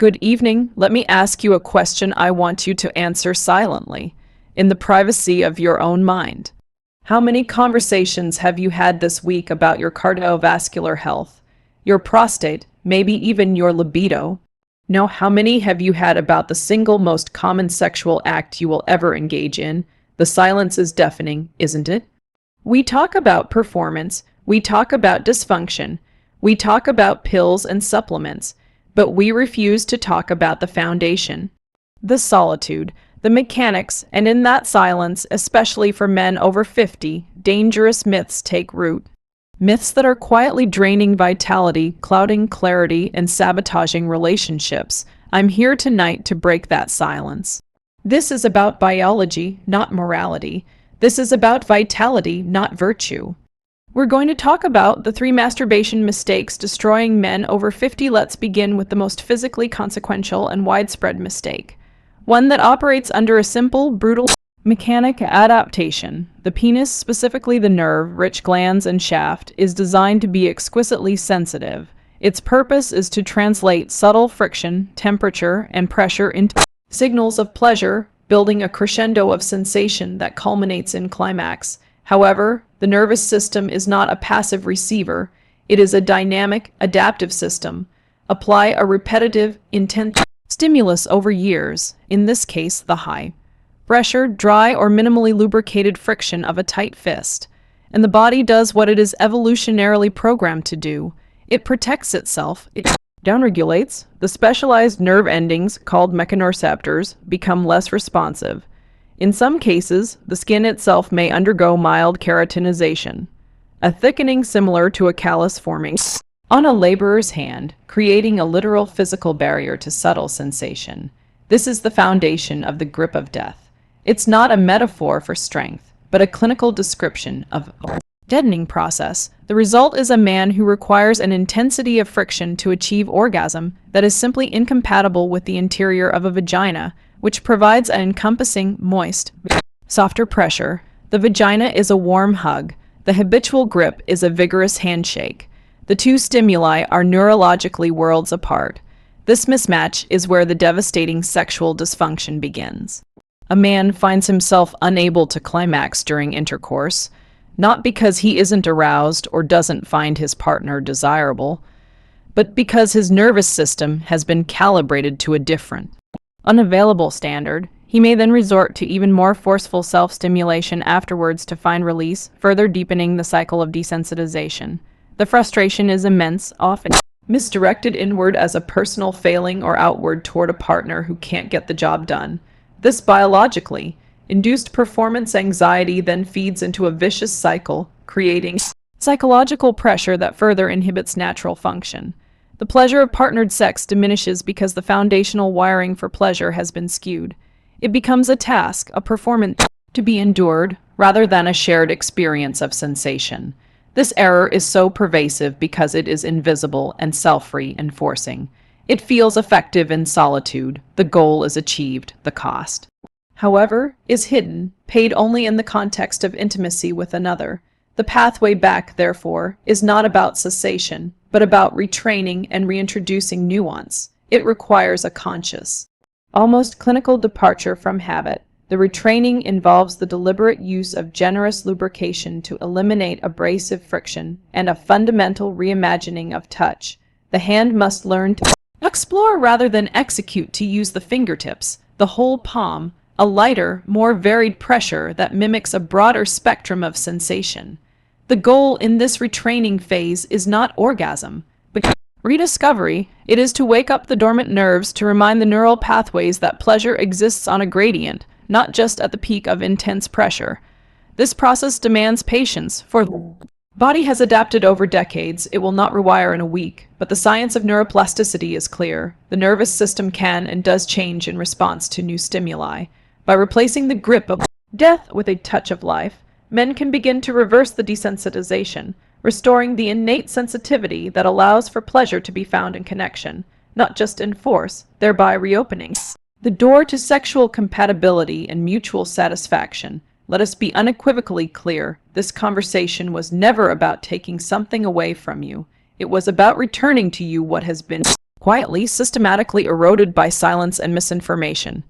Good evening. Let me ask you a question I want you to answer silently, in the privacy of your own mind. How many conversations have you had this week about your cardiovascular health, your prostate, maybe even your libido? No, how many have you had about the single most common sexual act you will ever engage in? The silence is deafening, isn't it? We talk about performance, we talk about dysfunction, we talk about pills and supplements, but we refuse to talk about the foundation, the solitude, the mechanics, and in that silence, especially for men over 50, dangerous myths take root. Myths that are quietly draining vitality, clouding clarity, and sabotaging relationships. I'm here tonight to break that silence. This is about biology, not morality. This is about vitality, not virtue. We're going to talk about the 3 masturbation mistakes destroying men over 50. Let's begin with the most physically consequential and widespread mistake. One that operates under a simple, brutal mechanic adaptation. The penis, specifically the nerve-rich glands and shaft, is designed to be exquisitely sensitive. Its purpose is to translate subtle friction, temperature, and pressure into signals of pleasure, building a crescendo of sensation that culminates in climax. However, the nervous system is not a passive receiver. It is a dynamic, adaptive system. Apply a repetitive, intense stimulus over years, in this case the high pressure, dry, or minimally lubricated friction of a tight fist, and the body does what it is evolutionarily programmed to do. It protects itself, it downregulates. The specialized nerve endings, called mechanoreceptors, become less responsive. In some cases, the skin itself may undergo mild keratinization, a thickening similar to a callus forming on a laborer's hand, creating a literal physical barrier to subtle sensation. This is the foundation of the grip of death. It's not a metaphor for strength, but a clinical description of a deadening process. The result is a man who requires an intensity of friction to achieve orgasm that is simply incompatible with the interior of a vagina, which provides an encompassing, moist, softer pressure. The vagina is a warm hug. The habitual grip is a vigorous handshake. The two stimuli are neurologically worlds apart. This mismatch is where the devastating sexual dysfunction begins. A man finds himself unable to climax during intercourse, not because he isn't aroused or doesn't find his partner desirable, but because his nervous system has been calibrated to a different, unavailable standard. He may then resort to even more forceful self-stimulation afterwards to find release, further deepening the cycle of desensitization. The frustration is immense, often misdirected inward as a personal failing or outward toward a partner who can't get the job done. This biologically induced performance anxiety then feeds into a vicious cycle, creating psychological pressure that further inhibits natural function. The pleasure of partnered sex diminishes because the foundational wiring for pleasure has been skewed. It becomes a task, a performance to be endured, rather than a shared experience of sensation. This error is so pervasive because it is invisible and self-reinforcing. It feels effective in solitude. The goal is achieved, the cost, however, is hidden, paid only in the context of intimacy with another. The pathway back, therefore, is not about cessation, but about retraining and reintroducing nuance. It requires a conscious, almost clinical departure from habit. The retraining involves the deliberate use of generous lubrication to eliminate abrasive friction and a fundamental reimagining of touch. The hand must learn to explore rather than execute, to use the fingertips, the whole palm, a lighter, more varied pressure that mimics a broader spectrum of sensation. The goal in this retraining phase is not orgasm, but rediscovery. It is to wake up the dormant nerves, to remind the neural pathways that pleasure exists on a gradient, not just at the peak of intense pressure. This process demands patience, for the body has adapted over decades. It will not rewire in a week, but the science of neuroplasticity is clear. The nervous system can and does change in response to new stimuli. By replacing the grip of death with a touch of life, men can begin to reverse the desensitization, restoring the innate sensitivity that allows for pleasure to be found in connection, not just in force, thereby reopening the door to sexual compatibility and mutual satisfaction. Let us be unequivocally clear. This conversation was never about taking something away from you. It was about returning to you what has been quietly, systematically eroded by silence and misinformation.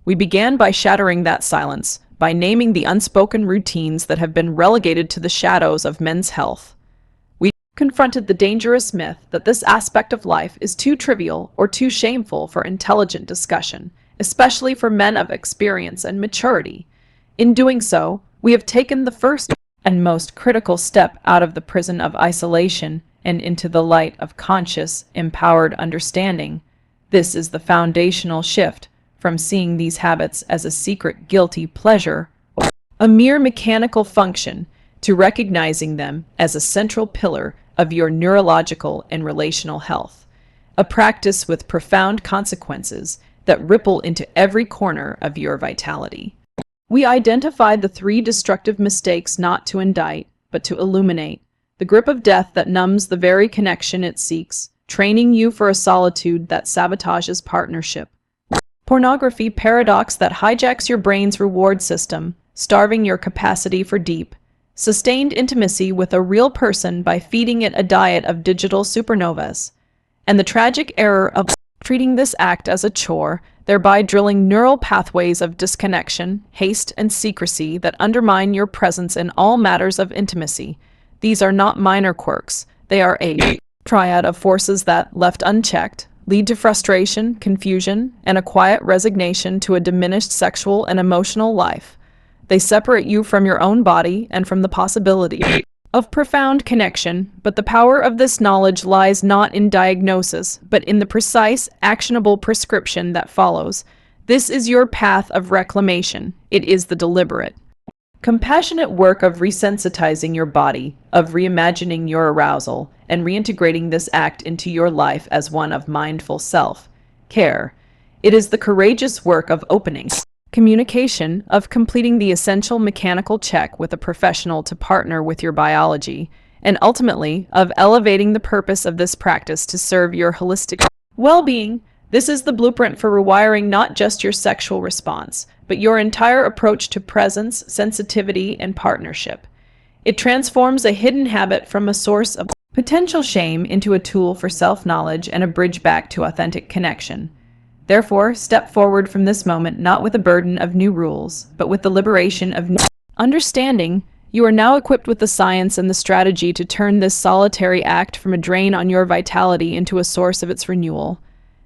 We began by shattering that silence, by naming the unspoken routines that have been relegated to the shadows of men's health. We confronted the dangerous myth that this aspect of life is too trivial or too shameful for intelligent discussion, especially for men of experience and maturity. In doing so, we have taken the first and most critical step out of the prison of isolation and into the light of conscious, empowered understanding. This is the foundational shift from seeing these habits as a secret guilty pleasure or a mere mechanical function to recognizing them as a central pillar of your neurological and relational health, a practice with profound consequences that ripple into every corner of your vitality. We identified the 3 destructive mistakes not to indict, but to illuminate, the grip of death that numbs the very connection it seeks, training you for a solitude that sabotages partnership. Pornography paradox that hijacks your brain's reward system, starving your capacity for deep, sustained intimacy with a real person by feeding it a diet of digital supernovas. And the tragic error of treating this act as a chore, thereby drilling neural pathways of disconnection, haste, and secrecy that undermine your presence in all matters of intimacy. These are not minor quirks. They are a triad of forces that, left unchecked, lead to frustration, confusion, and a quiet resignation to a diminished sexual and emotional life. They separate you from your own body and from the possibility of profound connection, but the power of this knowledge lies not in diagnosis, but in the precise, actionable prescription that follows. This is your path of reclamation. It is the deliberate, compassionate work of resensitizing your body, of reimagining your arousal, and reintegrating this act into your life as one of mindful self-care. It is the courageous work of opening communication, of completing the essential mechanical check with a professional to partner with your biology, and ultimately of elevating the purpose of this practice to serve your holistic well-being. This is the blueprint for rewiring not just your sexual response, but your entire approach to presence, sensitivity, and partnership. It transforms a hidden habit from a source of potential shame into a tool for self-knowledge and a bridge back to authentic connection. Therefore, step forward from this moment not with a burden of new rules, but with the liberation of new understanding. You are now equipped with the science and the strategy to turn this solitary act from a drain on your vitality into a source of its renewal.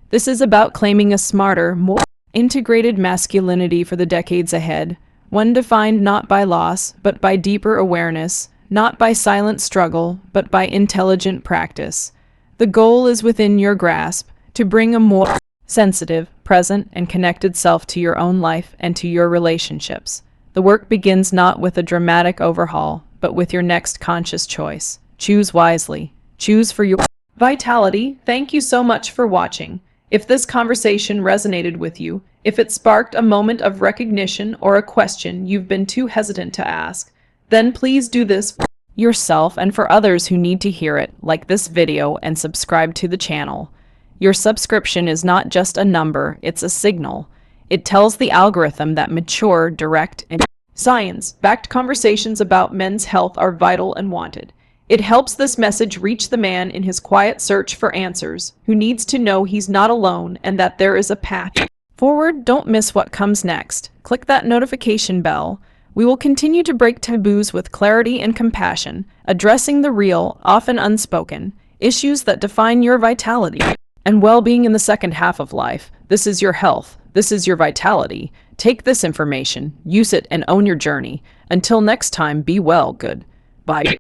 This is about claiming a smarter, more integrated masculinity for the decades ahead, one defined not by loss, but by deeper awareness, not by silent struggle, but by intelligent practice. The goal is within your grasp, to bring a more sensitive, present, and connected self to your own life and to your relationships. The work begins not with a dramatic overhaul, but with your next conscious choice. Choose wisely. Choose for your vitality. Thank you so much for watching. If this conversation resonated with you, if it sparked a moment of recognition or a question you've been too hesitant to ask, then please do this for yourself and for others who need to hear it, like this video and subscribe to the channel. Your subscription is not just a number, it's a signal. It tells the algorithm that mature, direct, and science-backed conversations about men's health are vital and wanted. It helps this message reach the man in his quiet search for answers, who needs to know he's not alone and that there is a path forward. Don't miss what comes next. Click that notification bell. We will continue to break taboos with clarity and compassion, addressing the real, often unspoken, issues that define your vitality and well-being in the second half of life. This is your health. This is your vitality. Take this information, use it, and own your journey. Until next time, be well, good. Bye.